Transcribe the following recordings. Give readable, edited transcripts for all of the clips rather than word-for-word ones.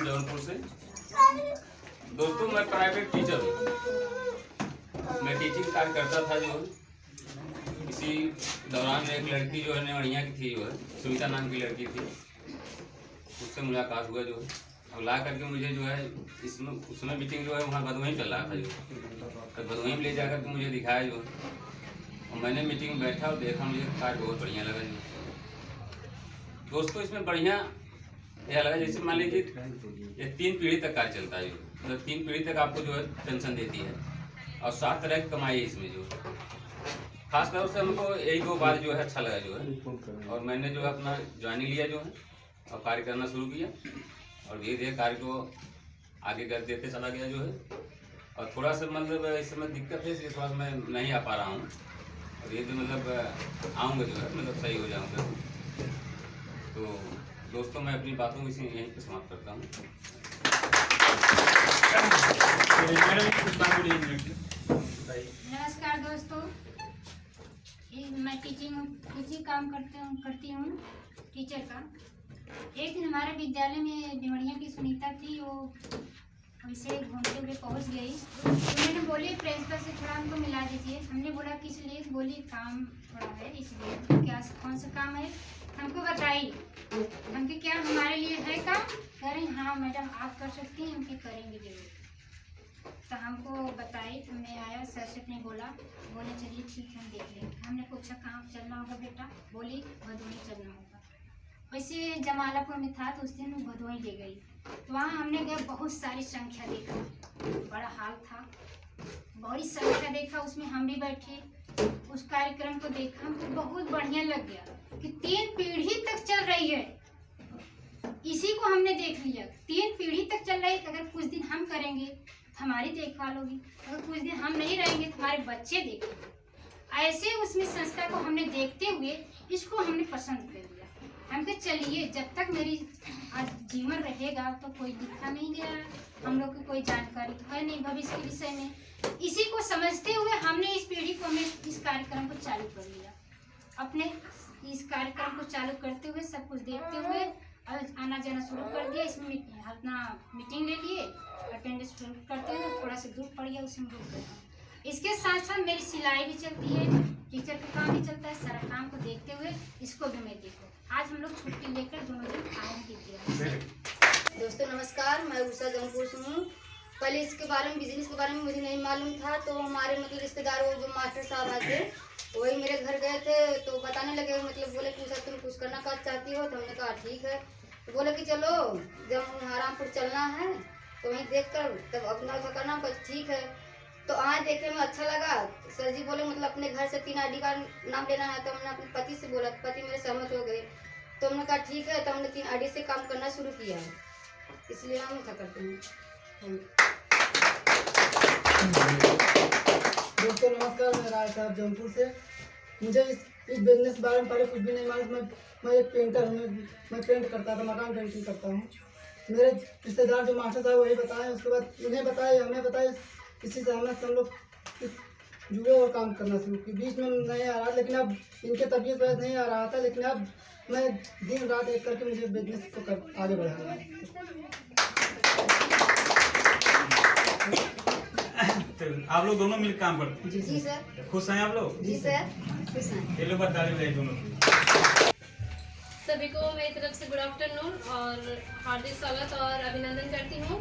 जौनपुर से। दोस्तों मैं प्राइवेट टीचर हूँ। मैं टीचिंग कार्य करता था। जो इसी दौरान एक लड़की जो है नेवड़िया की थी, जो है सुनीता नाम की लड़की थी, उससे मुलाकात हुआ। जो है और ला करके मुझे जो है इसमें उसमें मीटिंग जो है वहाँ भदोही चल रहा था। जो तो भदोही में ले जा करके मुझे दिखाया। जो और मैंने मीटिंग में बैठा और देखा, मुझे कार्य बहुत बढ़िया लगा। जो दोस्तों इसमें बढ़िया यह लगा, जैसे मान लीजिए ये 3 पीढ़ी तक कार्य चलता है। जो मतलब 3 पीढ़ी तक आपको जो है पेंशन देती है और 7 तरह की कमाई है इसमें। जो खास तौर से हमको यही 2 बात जो है अच्छा लगा। जो है और मैंने जो है अपना ज्वाइनिंग लिया जो है और कार्य करना शुरू किया और धीरे धीरे कार्य को आगे कर देते चला गया। जो है और थोड़ा सा मतलब इस समय दिक्कत है, इसलिए थोड़ा सा मैं नहीं आ पा रहा हूँ और ये तो मतलब आऊँगा जो है मतलब सही हो जाऊँगा। तो दोस्तों मैं अपनी बातों को इसी यहीं पे समाप्त करता हूँ। नमस्कार दोस्तों, मैं टीचिंग काम करती हूँ टीचर का। एक दिन हमारे विद्यालय में देवड़िया की सुनीता थी, वो हमसे घूमते हुए पहुँच गई। तो मैंने बोली प्रिंसिपल से थोड़ा हमको मिला दीजिए। हमने बोला किस लिए? बोली काम थोड़ा है इसलिए। क्या कौन सा काम है हमको बताइए। हमके क्या हमारे लिए है काम? कह रही हाँ मैडम आप कर सकती हैं, हमके करेंगे जरूर। तो हमको बताई, हमने आया, सर से ने बोले चलिए ठीक है हम देख लेंगे। हमने पूछा कहाँ चलना होगा बेटा? बोली भदोही चलना होगा। वैसे जमालापुर में था तो उस दिन भदोही ले गई। तो वहाँ हमने गए, बहुत सारी संख्या देखा, बड़ा हाल था, बड़ी संख्या देखा। उसमें हम भी बैठे, उस कार्यक्रम को देखा, हमको बहुत बढ़िया लग गया कि 3 पीढ़ी तक चल रही है। इसी को हमने देख लिया, 3 पीढ़ी तक चल रही है। अगर कुछ दिन हम करेंगे तो हमारी देखभाल होगी, अगर कुछ दिन हम नहीं रहेंगे तो हमारे बच्चे देखेंगे। ऐसे उसमें संस्था को हमने देखते हुए इसको हमने पसंद कर लिया। हमको चलिए जब तक मेरी आज जीवन रहेगा तो कोई लिखा नहीं गया, हम लोग की कोई जानकारी तो है नहीं भविष्य के विषय में। इसी को समझते हुए हमने इस पीढ़ी को हमें इस कार्यक्रम को चालू कर लिया। अपने इस कार्यक्रम को चालू करते हुए सब कुछ देखते हुए आना जाना शुरू कर दिया। इसमें अपना मीटिंग ले लिए, अटेंडेंस करते हुए थोड़ा सा दूर पड़ गया, उसमें रुक गया। इसके साथ साथ मेरी सिलाई भी चलती है, टीचर का काम भी चलता है। सारा काम को देखते हुए इसको भी मैं देखूँ। आज हम लोग छुट्टी लेकर दोनों दिन आए हैं। दोस्तों नमस्कार, मैं उषा जौनपुर से हूँ। पहले इसके बारे में बिजनेस के बारे में मुझे नहीं मालूम था। तो हमारे मतलब रिश्तेदार वो जो मास्टर साहब आए थे वही मेरे घर गए थे, तो बताने लगे, मतलब बोले कि उषा तुम कुछ करना का चाहती हो? तो हमने कहा ठीक है। तो बोले कि चलो जब हरामपुर चलना है तो वहीं देख कर तब अपना करना। ठीक है। तो आज देखने में अच्छा लगा। सर जी बोले मतलब अपने घर से 3 ID का नाम लेना है। तो हमने अपने पति से बोला, पति मेरे सहमत हो गए। तो हमने कहा ठीक है। तो हमने 3 ID से काम करना शुरू किया है, इसलिए हम ऐसा करते हैं। दोस्तों नमस्कार, मैं राय साहब जौनपुर से। मुझे इस बिजनेस के बारे में पहले कुछ भी नहीं मालूम। मैं एक पेंटर हूँ, मैं पेंट करता था, मकान पेंटिंग करता हूँ। मेरे रिश्तेदार जो मास्टर साहब वही बताए, उसके बाद उन्हें बताए, हमें बताए, इसी से हम लोग जुड़े और काम करना शुरू किया। बीच में नहीं आ रहा, लेकिन अब इनके तबीयत वैसे नहीं आ रहा था, लेकिन अब मैं दिन रात एक करके मुझे बिजनेस को आगे बढ़ाना है। तो आप लोग दोनों मिलकर काम करते हैं? जी सर। खुश हैं आप लोग? जी सर, खुश हैं। ये लोग बता रहे दोनों। सभी को मेरी तरफ से गुड आफ्टरनून और हार्दिक स्वागत और अभिनंदन करती हूँ।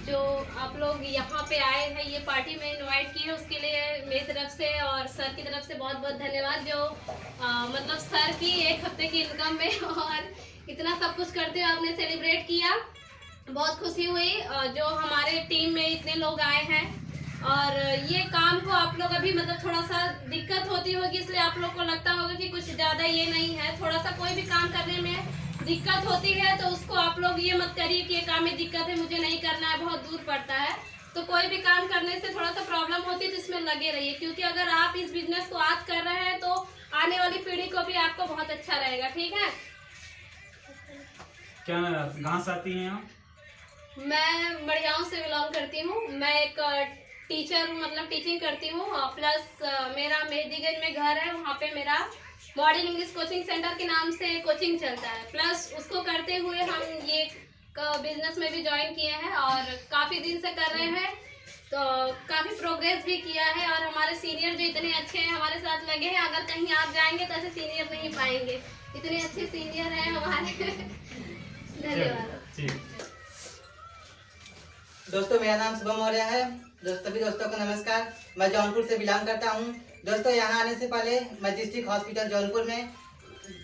जो आप लोग यहाँ पे आए हैं, ये पार्टी में इनवाइट की है, उसके लिए मेरी तरफ से और सर की तरफ से बहुत बहुत धन्यवाद। जो मतलब सर की 1 हफ्ते की इनकम में और इतना सब कुछ करते हुए आपने सेलिब्रेट किया, बहुत खुशी हुई। जो हमारे टीम में इतने लोग आए हैं और ये काम को आप लोग अभी मतलब थोड़ा सा दिक्कत होती होगी, इसलिए आप लोग को लगता होगा कि कुछ ज़्यादा ये नहीं है। थोड़ा सा कोई भी काम करने में दिक्कत होती है तो उसको आप लोग ये मत करिए कि ये काम में दिक्कत है, मुझे नहीं करना है, बहुत दूर पड़ता है। तो कोई भी काम करने से थोड़ा सा प्रॉब्लम होती है तो इसमें लगे रहिए, क्योंकि अगर आप इस बिजनेस को आज कर रहे हैं तो आने वाली पीढ़ी को भी आपको बहुत अच्छा रहेगा। ठीक है। क्या कहाँ से आती हैं आप? मैं मड़ियाओं से बिलोंग करती हूँ। मैं एक टीचर हूँ, मतलब टीचिंग करती हूँ। प्लस मेरा मेहदीगंज में घर है, वहाँ पे मेरा मॉडर्न इंग्लिश कोचिंग सेंटर के नाम से कोचिंग चलता है। प्लस उसको करते हुए हम ये का बिजनेस में भी ज्वाइन किए हैं और काफ़ी दिन से कर रहे हैं, तो काफ़ी प्रोग्रेस भी किया है। और हमारे सीनियर जो इतने अच्छे हैं हमारे साथ लगे हैं, अगर कहीं आप जाएंगे तो ऐसे सीनियर नहीं पाएंगे, इतने अच्छे सीनियर हैं हमारे। धन्यवाद। दोस्तों मेरा नाम शुभम मौर्य है। सभी दोस्तों को नमस्कार। मैं जौनपुर से बिलोंग करता हूँ। दोस्तों यहाँ आने से पहले मैं डिस्ट्रिक्ट हॉस्पिटल जौनपुर में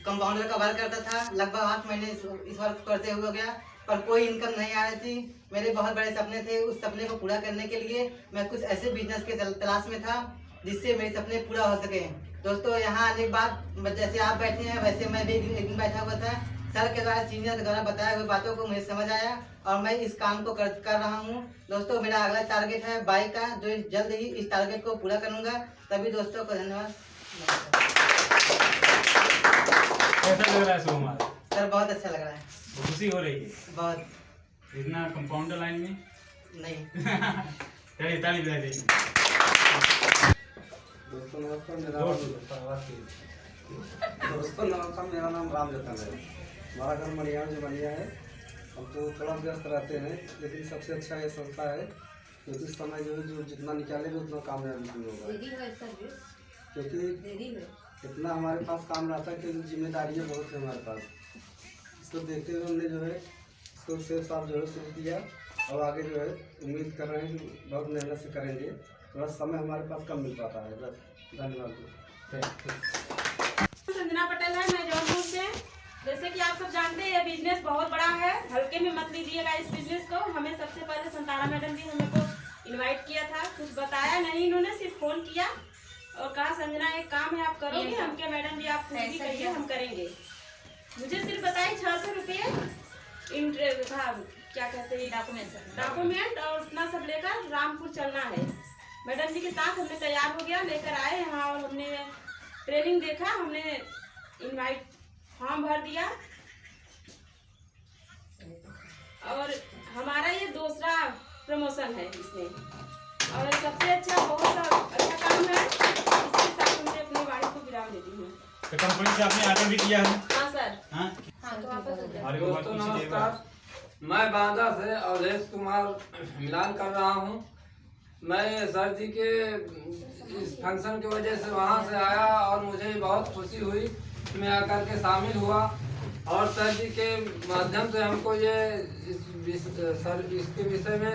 कंपाउंडर का वर्क करता था। लगभग 8 महीने इस वर्क करते हुए हो गया, पर कोई इनकम नहीं आ रही थी। मेरे बहुत बड़े सपने थे, उस सपने को पूरा करने के लिए मैं कुछ ऐसे बिजनेस के तलाश में था जिससे मेरे सपने पूरा हो सके। दोस्तों यहाँ आने के बाद जैसे आप बैठे हैं वैसे मैं भी एक दिन बैठा हुआ था। सर के द्वारा, सीनियर के द्वारा बताए हुए बातों को मुझे समझ आया और मैं इस काम को कर रहा हूँ। दोस्तों मेरा अगला टारगेट है बाइक का, जो जल्द ही इस टारगेट को पूरा करूँगा। सभी दोस्तों को धन्यवाद। कैसा लग रहा है शुभम? सर बहुत अच्छा लग रहा है। खुशी हो रही है बहुत। इतना कंपाउंडर लाइन में नहीं। चलिए ताली बजा दीजिए। दोस्तों नमस्कार, मेरा नाम राम जतन है। हमारा घर मनिया जमनिया है। हम तो थोड़ा व्यस्त रहते हैं, लेकिन सबसे अच्छा ये संस्था है क्योंकि इस समय जो है जो जितना निकालेंगे उतना कामयाबी होगा। क्योंकि इतना हमारे पास काम रहता है कि जिम्मेदारियाँ बहुत है हमारे पास। इसको देखते हुए हमने जो है इसको सेफ साफ जो है शुरू किया और आगे जो है उम्मीद कर रहे हैं कि बहुत मेहनत से करेंगे। थोड़ा समय हमारे पास कम मिल पाता है। बस धन्यवाद। संजना पटेल है, मैं जौनपुर से। जैसे कि आप सब जानते हैं ये बिजनेस बहुत बड़ा है, हल्के में मत लीजिएगा इस बिजनेस को। हमें सबसे पहले संतारा मैडम जी हमें को इनवाइट किया था, कुछ बताया नहीं इन्होंने, सिर्फ फोन किया और कहा संजना एक काम है आप करोगे? हम क्या मैडम जी आप कुछ भी कहिए हम करेंगे। मुझे सिर्फ बताए 600 रुपये क्या कहते हैं डॉक्यूमेंट और उतना सब लेकर रामपुर चलना है। मैडम जी के साथ हमने तैयार हो गया, लेकर आए यहाँ और हमने ट्रेनिंग देखा, हमने इनवाइट फॉर्म भर दिया और हमारा ये दूसरा प्रमोशन है इसमें और सबसे अच्छा बहुत अच्छा काम है। इसके साथ हमने अपनी वाणी को विराम देती हूँ। तो कंपनी से आपने ऑर्डर भी किया है? हाँ सर। हाँ तो वापस हो जाए। दोस्तों नमस्कार, मैं बांदा से अवधेश कुमार मिलान कर रहा हूँ। मैं सर जी के इस फंक्शन की वजह से वहाँ से आया और मुझे बहुत खुशी हुई। मैं आकर के शामिल हुआ और सर जी के माध्यम से हमको ये इसके विषय में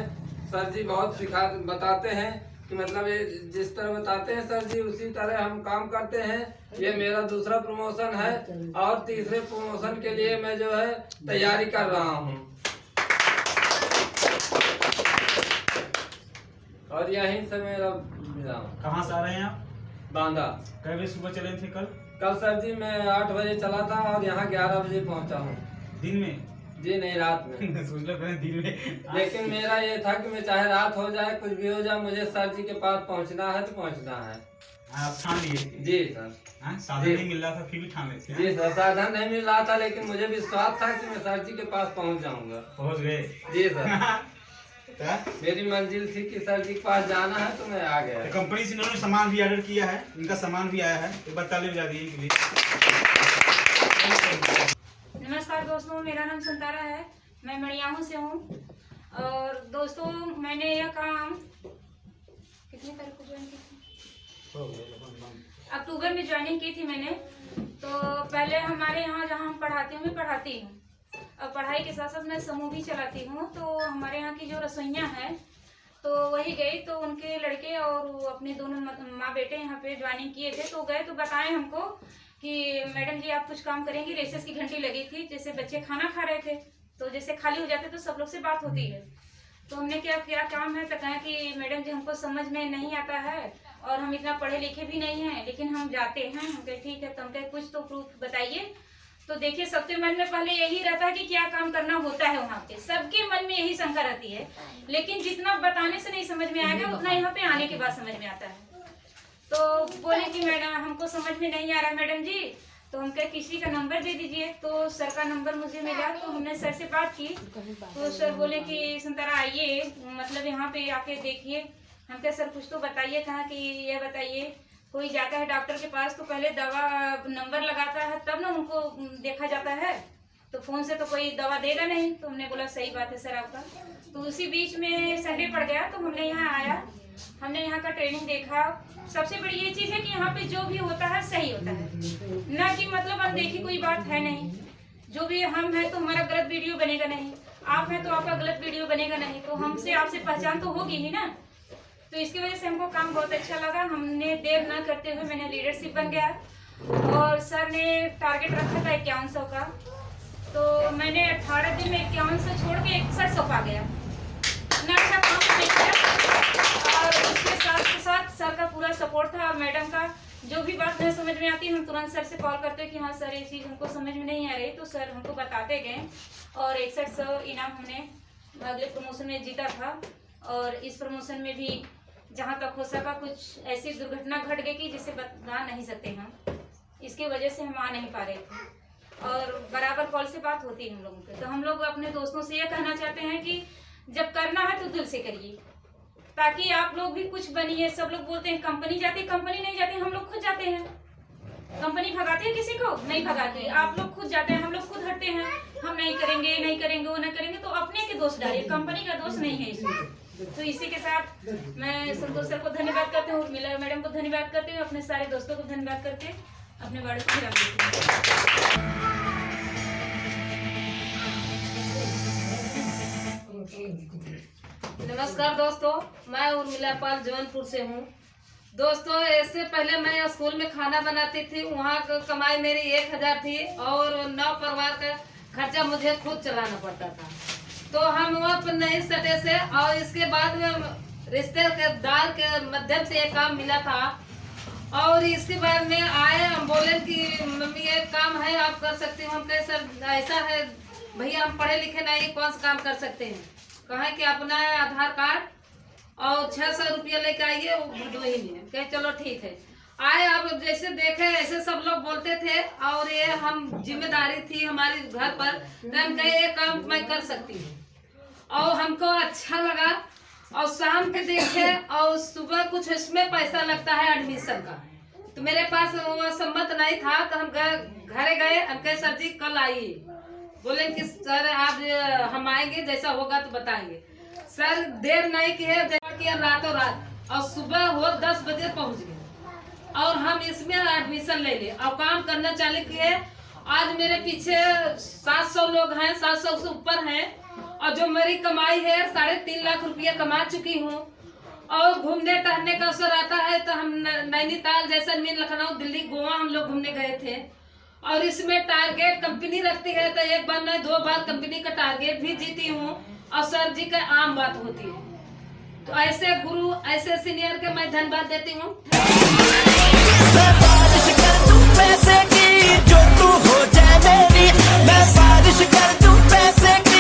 सर जी बहुत बताते हैं कि मतलब ये जिस तरह बताते हैं सर जी उसी तरह हम काम करते हैं। ये मेरा दूसरा प्रमोशन है और तीसरे प्रमोशन के लिए मैं जो है तैयारी कर रहा हूँ और यहीं से मेरा विराम। कहाँ से आ रहे हैं आप? बांदा। कै बजे सुबह चले थे कल? कल सर जी मैं 8 बजे चला था और यहाँ 11 बजे पहुँचा हूँ। दिन में? जी नहीं, रात में। सोच लो दिन में। लेकिन मेरा ये था कि मैं चाहे रात हो जाए कुछ भी हो जाए, मुझे सर जी के पास पहुँचना है तो पहुँचना है। आप ठान लिए? जी सर। साधन नहीं मिल रहा था फिर भी ठान लेते? जी सर, साधन नहीं मिल रहा था लेकिन मुझे विश्वास था कि मैं सर जी के पास पहुँच जाऊँगा। पहुँच गए? जी सर। मेरी मंजिल थी कि सर जी के पास जाना है तो मैं आ गया। तो कंपनी से इन्होंने सामान भी ऑर्डर किया है, इनका सामान भी आया है, एक बार ताली बजा दीजिए प्लीज। नमस्कार दोस्तों, मेरा नाम संतारा है, मैं मड़ियाहू से हूँ। और दोस्तों मैंने यह काम कितने तारीख को ज्वाइन की थी? अक्टूबर में ज्वाइनिंग की थी मैंने। तो पहले हमारे यहाँ जहाँ हम पढ़ाती हूँ, मैं पढ़ाती हूँ और पढ़ाई के साथ साथ मैं समूह भी चलाती हूँ। तो हमारे यहाँ की जो रसोइयाँ हैं तो वही गई, तो उनके लड़के और अपने दोनों माँ बेटे यहाँ पे ज्वाइनिंग किए थे। तो गए तो बताए हमको कि मैडम जी आप कुछ काम करेंगी। रेसेस की घंटी लगी थी, जैसे बच्चे खाना खा रहे थे तो जैसे खाली हो जाते तो सब लोग से बात होती है। तो हमने क्या काम है, तो कहा कि मैडम जी हमको समझ में नहीं आता है और हम इतना पढ़े लिखे भी नहीं हैं, लेकिन हम जाते हैं। हम कहे ठीक है, तो हम कहे कुछ तो प्रूफ बताइए। तो देखिए सबके मन में पहले यही रहता है कि क्या काम करना होता है वहाँ पे, सबके मन में यही शंका रहती है। लेकिन जितना बताने से नहीं समझ में आएगा उतना यहाँ पे आने के बाद समझ में आता है। तो बोले कि मैडम हमको समझ में नहीं आ रहा मैडम जी, तो हम कहे किसी का नंबर दे दीजिए। तो सर का नंबर मुझे मिला, तो हमने सर से बात की। तो सर बोले कि संतारा आइए, मतलब यहाँ पे आके देखिए। हम कहे सर कुछ तो बताइए। कहा कि ये बताइए, कोई जाता है डॉक्टर के पास तो पहले दवा नंबर लगाता है तब ना उनको देखा जाता है। तो फ़ोन से तो कोई दवा देगा नहीं। तो हमने बोला सही बात है सर आपका। तो उसी बीच में संडे पड़ गया तो हमने यहाँ आया, हमने यहाँ का ट्रेनिंग देखा। सबसे बड़ी ये चीज़ है कि यहाँ पे जो भी होता है सही होता है, ना कि मतलब अनदेखी कोई बात है नहीं। जो भी हम हैं तो हमारा गलत वीडियो बनेगा नहीं, आप हैं तो आपका गलत वीडियो बनेगा नहीं, तो हमसे आपसे पहचान तो होगी ही ना। तो इसकी वजह से हमको काम बहुत अच्छा लगा। हमने देर ना करते हुए मैंने लीडरशिप बन गया और सर ने टारगेट रखा था 5100 का, तो मैंने 18 दिन में 5100 छोड़ के 6100 पा गया। इतना अच्छा काम नहीं किया और उसके साथ सर का पूरा सपोर्ट था और मैडम का। जो भी बात नहीं समझ में आती हम तुरंत सर से कॉल करते कि हाँ सर ये चीज़ हमको समझ में नहीं आ रही, तो सर हमको बताते गए और 6100 इनाम हमने अगले प्रमोशन में जीता था। और इस प्रमोशन में भी जहाँ तक हो सका कुछ ऐसी दुर्घटना घट गई कि जिसे बता नहीं सकते हम, इसकी वजह से हम आ नहीं पा रहे थे और बराबर कॉल से बात होती है हम लोगों की। तो हम लोग अपने दोस्तों से ये कहना चाहते हैं कि जब करना है तो दिल से करिए, ताकि आप लोग भी कुछ बनिए। सब लोग बोलते हैं कंपनी जाती, कंपनी नहीं जाती, हम लोग खुद जाते हैं। कंपनी भगाती है किसी को? नहीं भगाती। आप लोग खुद जाते हैं, हम लोग खुद हटते हैं, हम नहीं करेंगे, नहीं करेंगे, वो नहीं करेंगे, तो अपने के दोष डालिए, कंपनी का दोष नहीं है इसमें। तो इसी के साथ मैं संतोष सर को धन्यवाद करते हूँ, उर्मिला मैडम को धन्यवाद करते हुए अपने सारे दोस्तों को धन्यवाद करके अपने बड़े को विराम देती हूँ। नमस्कार दोस्तों, मैं उर्मिला पाल जौनपुर से हूँ। दोस्तों इससे पहले मैं स्कूल में खाना बनाती थी, वहाँ का कमाई मेरी 1000 थी और 9 परिवार का खर्चा मुझे खुद चलाना पड़ता था। तो हम वहाँ पर नहीं सटे से और इसके बाद में रिश्तेदार के माध्यम से ये काम मिला था और इसके बाद में आए, हम बोले कि मम्मी ये काम है आप कर सकती हो। हम कहे सर ऐसा है भैया हम पढ़े लिखे नहीं, कौन सा काम कर सकते हैं। कहें कि अपना आधार कार्ड और 600 रुपया लेके आइए वो भदोही में। कहे चलो ठीक है। आए, आप जैसे देखे ऐसे सब लोग बोलते थे और ये हम जिम्मेदारी थी हमारी घर पर, तो हम कहे ये काम मैं कर सकती हूँ और हमको अच्छा लगा। और शाम के देखे और सुबह कुछ इसमें पैसा लगता है एडमिशन का, तो मेरे पास वो सम्मत नहीं था, तो हम घरे गए। हम कहे सर जी कल आइए। बोले कि सर आप हम आएंगे, जैसा होगा तो बताएंगे। सर देर नहीं किया रातों रात और सुबह हो 10 बजे पहुंच गए और हम इसमें एडमिशन ले लिए और काम करना चालू किए। आज मेरे पीछे 700 लोग हैं, 700 से ऊपर हैं और जो मेरी कमाई है 3.5 लाख रुपया कमा चुकी हूँ। और घूमने टहलने का अवसर आता है तो हम नैनीताल, जैसलमेर, लखनऊ, दिल्ली, गोवा हम लोग घूमने गए थे। और इसमें टारगेट कंपनी रखती है तो 1 बार नहीं 2 बार कंपनी का टारगेट भी जीती हूँ और सर जी का आम बात होती है। तो ऐसे गुरु, ऐसे सीनियर के मैं धन्यवाद देती हूँ। पैसे की जो तू हो जाए मेरी, मैं बारिश कर दूं पैसे की।